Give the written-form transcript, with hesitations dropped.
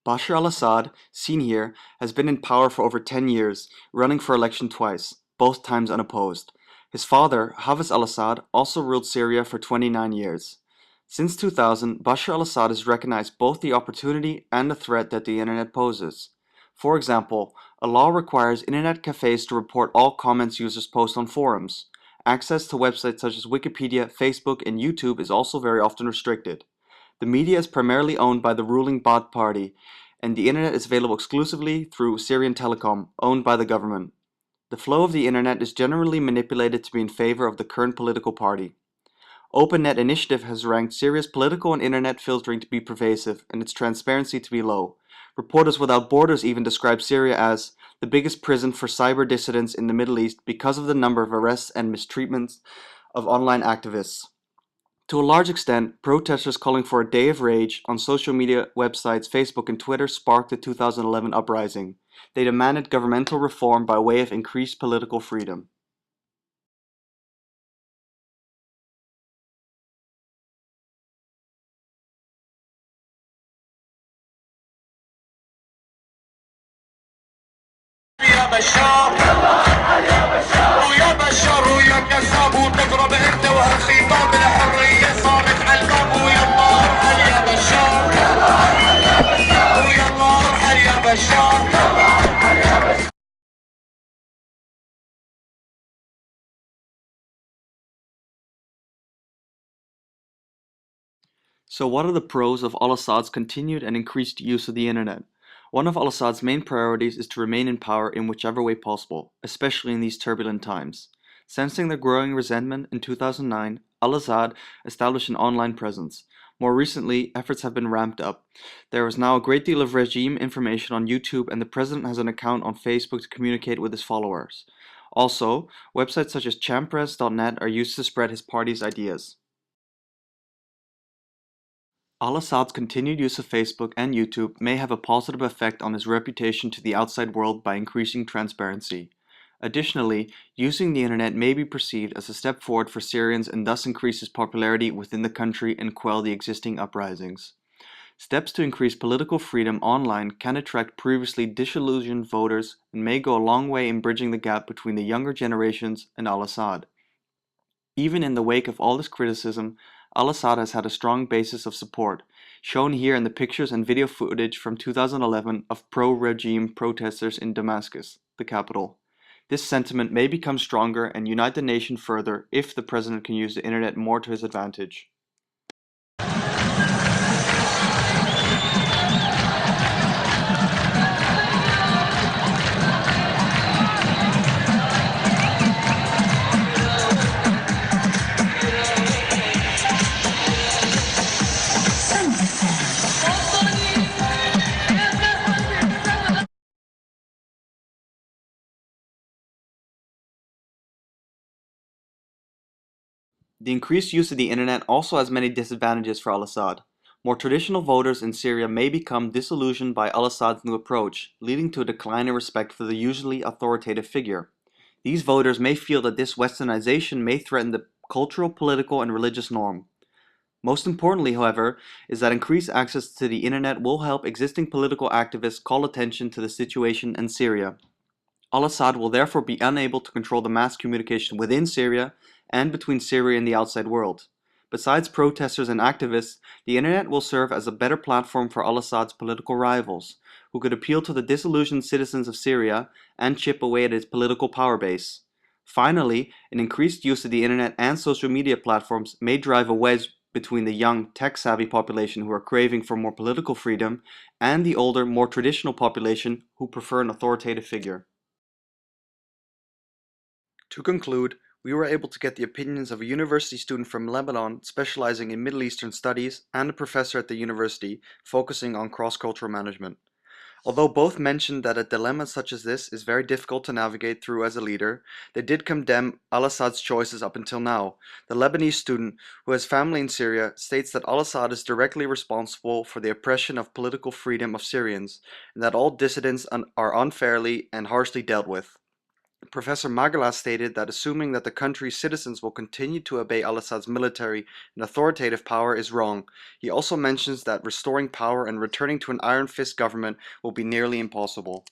Bashar al-Assad, seen here, has been in power for over 10 years, running for election twice, both times unopposed. His father, Hafez al-Assad, also ruled Syria for 29 years. Since 2000, Bashar al-Assad has recognized both the opportunity and the threat that the internet poses. For example, a law requires internet cafes to report all comments users post on forums. Access to websites such as Wikipedia, Facebook, and YouTube is also very often restricted. The media is primarily owned by the ruling Baath party, and the internet is available exclusively through Syrian Telecom, owned by the government. The flow of the internet is generally manipulated to be in favor of the current political party. OpenNet Initiative has ranked Syria's political and internet filtering to be pervasive and its transparency to be low. Reporters Without Borders even describe Syria as the biggest prison for cyber dissidents in the Middle East because of the number of arrests and mistreatments of online activists. To a large extent, protesters calling for a day of rage on social media websites Facebook and Twitter sparked the 2011 uprising. They demanded governmental reform by way of increased political freedom. يا بشار ويا بشار ويا كذاب وتضرب انت وهالخطاب الحريه صارت على الباب ويلا ارحل يا بشار ويلا ارحل يا بشار. So what are the pros of al-Assad's continued and increased use of the internet? One of al-Assad's main priorities is to remain in power in whichever way possible, especially in these turbulent times. Sensing the growing resentment in 2009, al-Assad established an online presence. More recently, efforts have been ramped up. There is now a great deal of regime information on YouTube, and the president has an account on Facebook to communicate with his followers. Also, websites such as champress.net are used to spread his party's ideas. Al-Assad's continued use of Facebook and YouTube may have a positive effect on his reputation to the outside world by increasing transparency. Additionally, using the internet may be perceived as a step forward for Syrians and thus increase his popularity within the country and quell the existing uprisings. Steps to increase political freedom online can attract previously disillusioned voters and may go a long way in bridging the gap between the younger generations and Al-Assad. Even in the wake of all this criticism, al-Assad has had a strong basis of support, shown here in the pictures and video footage from 2011 of pro-regime protesters in Damascus, the capital. This sentiment may become stronger and unite the nation further if the president can use the internet more to his advantage. The increased use of the internet also has many disadvantages for al-Assad. More traditional voters in Syria may become disillusioned by al-Assad's new approach, leading to a decline in respect for the usually authoritative figure. These voters may feel that this westernization may threaten the cultural, political, and religious norm. Most importantly, however, is that increased access to the internet will help existing political activists call attention to the situation in Syria. Al-Assad will therefore be unable to control the mass communication within Syria and between Syria and the outside world. Besides protesters and activists, the internet will serve as a better platform for al-Assad's political rivals, who could appeal to the disillusioned citizens of Syria and chip away at its political power base. Finally, an increased use of the internet and social media platforms may drive a wedge between the young, tech-savvy population who are craving for more political freedom and the older, more traditional population who prefer an authoritative figure. To conclude, we were able to get the opinions of a university student from Lebanon specializing in Middle Eastern studies and a professor at the university focusing on cross-cultural management. Although both mentioned that a dilemma such as this is very difficult to navigate through as a leader, they did condemn al-Assad's choices up until now. The Lebanese student, who has family in Syria, states that al-Assad is directly responsible for the oppression of political freedom of Syrians, and that all dissidents are unfairly and harshly dealt with. Professor Magalas stated that assuming that the country's citizens will continue to obey al-Assad's military and authoritative power is wrong. He also mentions that restoring power and returning to an iron fist government will be nearly impossible.